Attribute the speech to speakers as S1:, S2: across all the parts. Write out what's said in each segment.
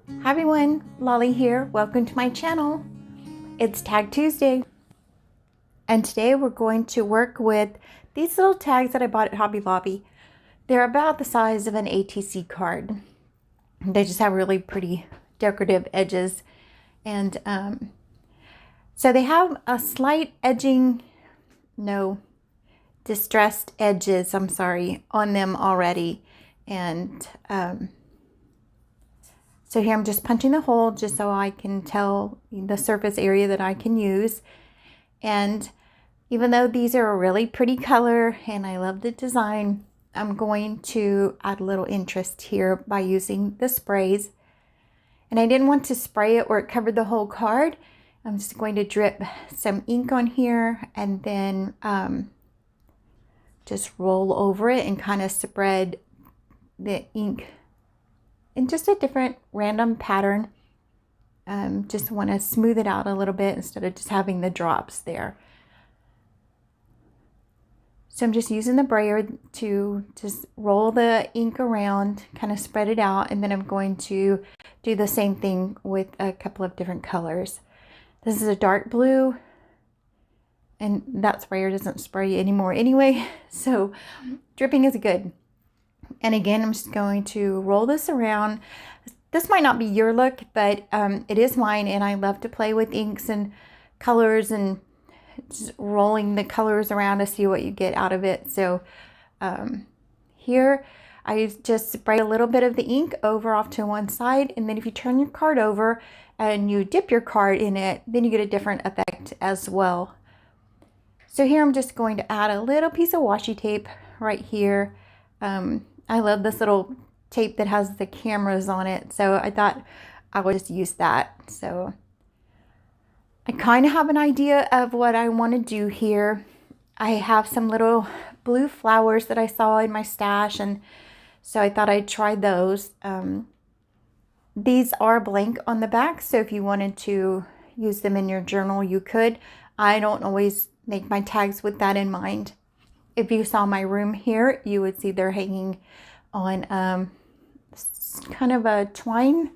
S1: Hi everyone, Lolly here. Welcome to my channel. It's Tag Tuesday. And today we're going to work with these little tags that I bought at Hobby Lobby. They're about the size of an ATC card. They just have really pretty decorative edges. And so they have a slight edging, distressed edges, on them already. And so here I'm just punching the hole just so I can tell the surface area that I can use. And even though these are a really pretty color and I love the design, I'm going to add a little interest here by using the sprays. And I didn't want to spray it or it covered the whole card. I'm just going to drip some ink on here and then just roll over it and kind of spread the ink in just a different random pattern. Just want to smooth it out a little bit instead of just having the drops there. So I'm just using the brayer to just roll the ink around, kind of spread it out, and then I'm going to do the same thing with a couple of different colors. This is a dark blue, and that sprayer doesn't spray anymore anyway, so dripping is good. And again, I'm just going to roll this around. This might not be your look, but it is mine, and I love to play with inks and colors and just rolling the colors around to see what you get out of it. So here I just spray a little bit of the ink over off to one side, and then if you turn your card over and you dip your card in it, then you get a different effect as well. So here I'm just going to add a little piece of washi tape right here. I love this little tape that has the cameras on it, so I thought I would just use that. So I kind of have an idea of what I want to do here. I have some little blue flowers that I saw in my stash, and so I thought I'd try those. These are blank on the back, so if you wanted to use them in your journal, you could. I don't always make my tags with that in mind. If you saw my room here, you would see they're hanging on kind of a twine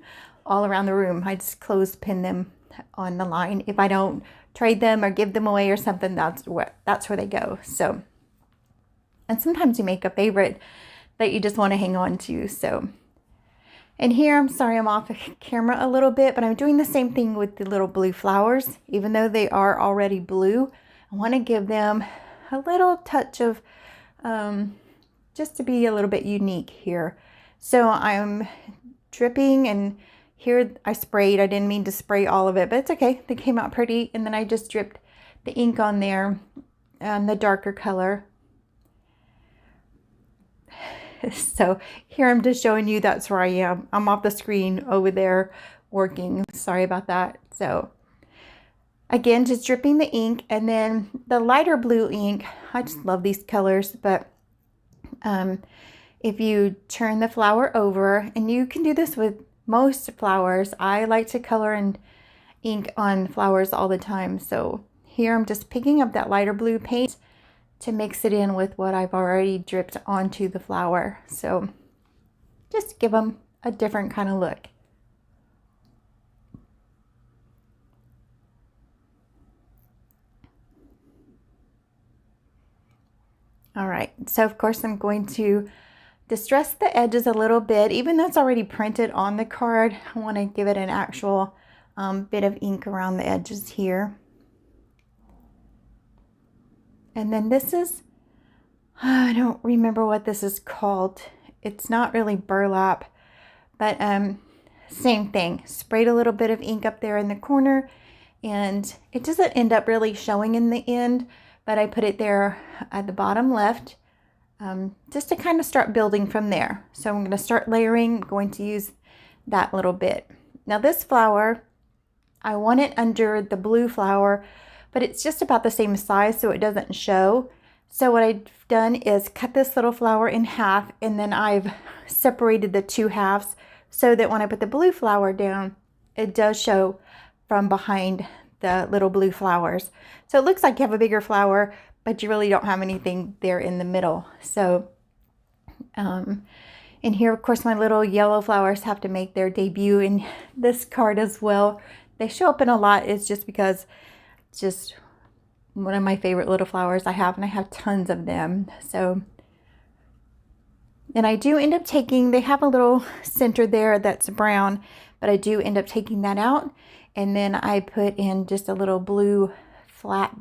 S1: all around the room. I just clothespin them on the line. If I don't trade them or give them away or something, that's where they go. So, and sometimes you make a favorite that you just want to hang on to. So, and here, I'm sorry I'm off camera a little bit, but I'm doing the same thing with the little blue flowers. Even though they are already blue, I want to give them a little touch of just to be a little bit unique here. So I'm dripping, and here I sprayed. I didn't mean to spray all of it, but it's okay. They came out pretty. And then I just dripped the ink on there and the darker color. So here I'm just showing you that's where I am. I'm off the screen over there working. Sorry about that. So again, just dripping the ink, and then the lighter blue ink. I just love these colors, but if you turn the flower over, and you can do this with most flowers. I like to color and ink on flowers all the time. So here I'm just picking up that lighter blue paint to mix it in with what I've already dripped onto the flower. So just give them a different kind of look. All right, so of course I'm going to distress the edges a little bit. Even though it's already printed on the card, I want to give it an actual bit of ink around the edges here. And then this is, I don't remember what this is called. It's not really burlap, but same thing. Sprayed a little bit of ink up there in the corner, and it doesn't end up really showing in the end, but I put it there at the bottom left just to kind of start building from there. So I'm going to start layering. I'm going to use that little bit. Now this flower, I want it under the blue flower, but it's just about the same size, so it doesn't show. So what I've done is cut this little flower in half, and then I've separated the two halves so that when I put the blue flower down, it does show from behind the little blue flowers. So it looks like you have a bigger flower, but you really don't have anything there in the middle. So And here, of course, my little yellow flowers have to make their debut in this card as well. They show up in a lot. It's just because it's just one of my favorite little flowers I have, and I have tons of them. So, and I do end up taking, they have a little center there that's brown, but I do end up taking that out. And then I put in just a little blue flat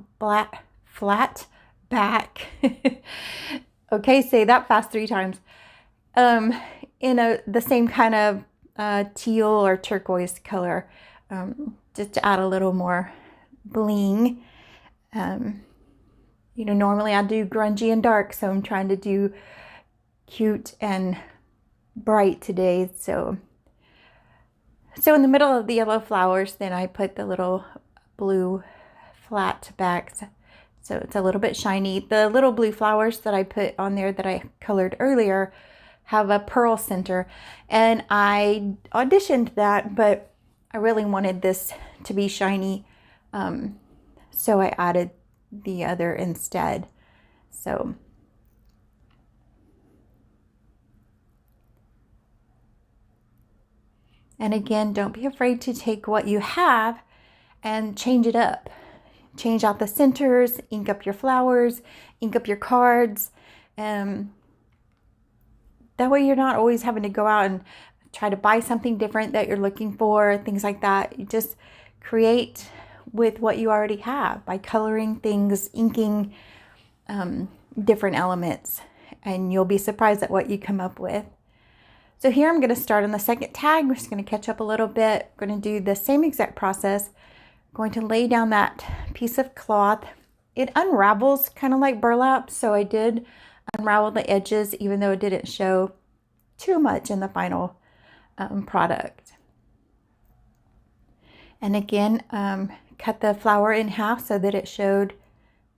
S1: back. Okay, say that fast 3 times. In the same kind of teal or turquoise color, just to add a little more bling. You know, normally I do grungy and dark, so I'm trying to do cute and bright today. So in the middle of the yellow flowers, then I put the little blue flat backs, so it's a little bit shiny. The little blue flowers that I put on there that I colored earlier have a pearl center, and I auditioned that, but I really wanted this to be shiny, so I added the other instead. So and again, don't be afraid to take what you have and change it up. Change out the centers, ink up your flowers, ink up your cards. That way you're not always having to go out and try to buy something different that you're looking for, things like that. You just create with what you already have by coloring things, inking different elements, and you'll be surprised at what you come up with. So here I'm going to start on the second tag. We're just going to catch up a little bit. We're going to do the same exact process. I'm going to lay down that piece of cloth. It unravels kind of like burlap, so I did unravel the edges, even though it didn't show too much in the final product. And again, cut the flower in half so that it showed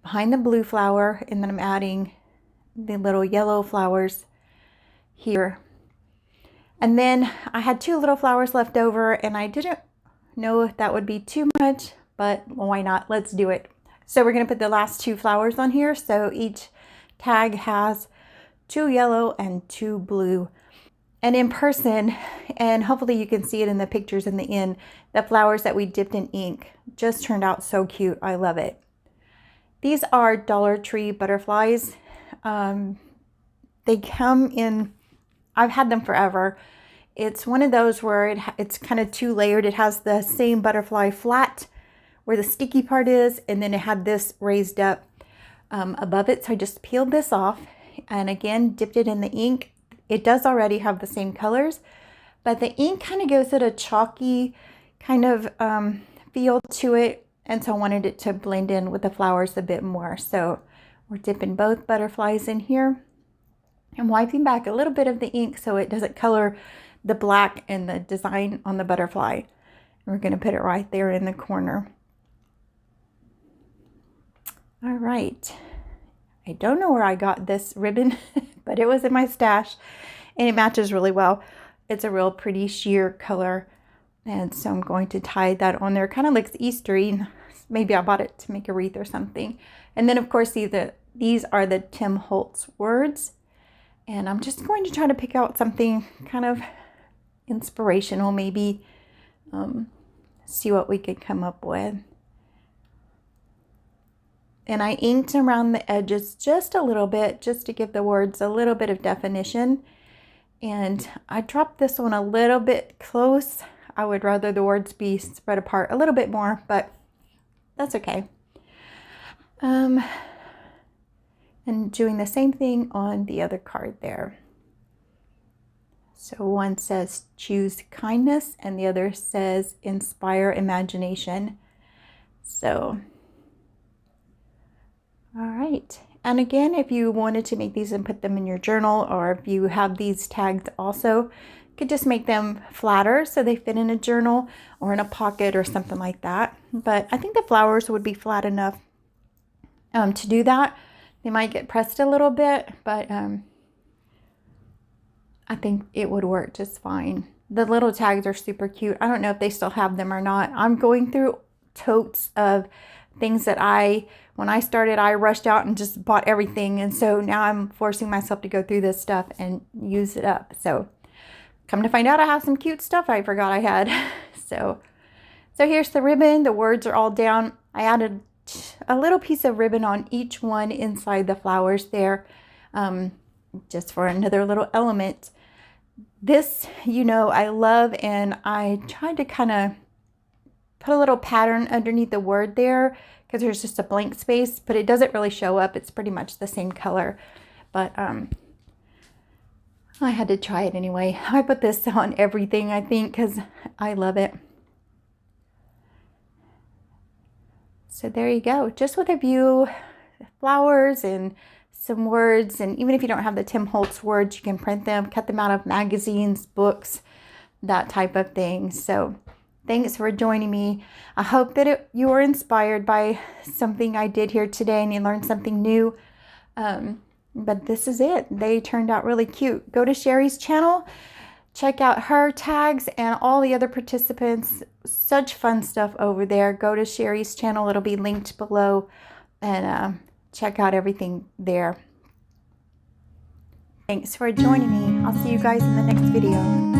S1: behind the blue flower, and then I'm adding the little yellow flowers here. And then I had 2 little flowers left over, and I didn't know if that would be too much, but why not? Let's do it. So we're going to put the last 2 flowers on here. So each tag has 2 yellow and 2 blue. And in person, and hopefully you can see it in the pictures in the end, the flowers that we dipped in ink just turned out so cute. I love it. These are Dollar Tree butterflies. They come in, I've had them forever. It's one of those where it's kind of 2-layered. It has the same butterfly flat where the sticky part is, and then it had this raised up above it. So I just peeled this off and again dipped it in the ink. It does already have the same colors, but the ink kind of gives it a chalky kind of feel to it, and so I wanted it to blend in with the flowers a bit more. So we're dipping both butterflies in here and wiping back a little bit of the ink so it doesn't color the black and the design on the butterfly. We're going to put it right there in the corner. All right. I don't know where I got this ribbon, but it was in my stash, and it matches really well. It's a real pretty sheer color, and so I'm going to tie that on there. Kind of looks Eastery. Maybe I bought it to make a wreath or something. And then of course these are the Tim Holtz words, and I'm just going to try to pick out something kind of inspirational, maybe see what we could come up with. And I inked around the edges just a little bit, just to give the words a little bit of definition. And I dropped this one a little bit close. I would rather the words be spread apart a little bit more, but that's okay. And doing the same thing on the other card there. So one says choose kindness, and the other says inspire imagination. So all right. And again, if you wanted to make these and put them in your journal, or if you have these tagged also, you could just make them flatter so they fit in a journal or in a pocket or something like that. But I think the flowers would be flat enough to do that. They might get pressed a little bit, but I think it would work just fine. The little tags are super cute. I don't know if they still have them or not. I'm going through totes of things that when I started, I rushed out and just bought everything. And so now I'm forcing myself to go through this stuff and use it up. So come to find out, I have some cute stuff I forgot I had. So here's the ribbon. The words are all down. I added a little piece of ribbon on each one inside the flowers there, just for another little element. This, I love, and I tried to kind of put a little pattern underneath the word there because there's just a blank space, but it doesn't really show up. It's pretty much the same color, but I had to try it anyway. I put this on everything, I think, because I love it. So there you go, just with a few flowers and some words. And even if you don't have the Tim Holtz words, you can print them, cut them out of magazines, books, that type of thing. So thanks for joining me. I hope that you were inspired by something I did here today and you learned something new. But this is it. They turned out really cute. Go to Sheree's channel. Check out her tags and all the other participants. Such fun stuff over there. Go to Sheree's channel. It'll be linked below. And check out everything there. Thanks for joining me. I'll see you guys in the next video.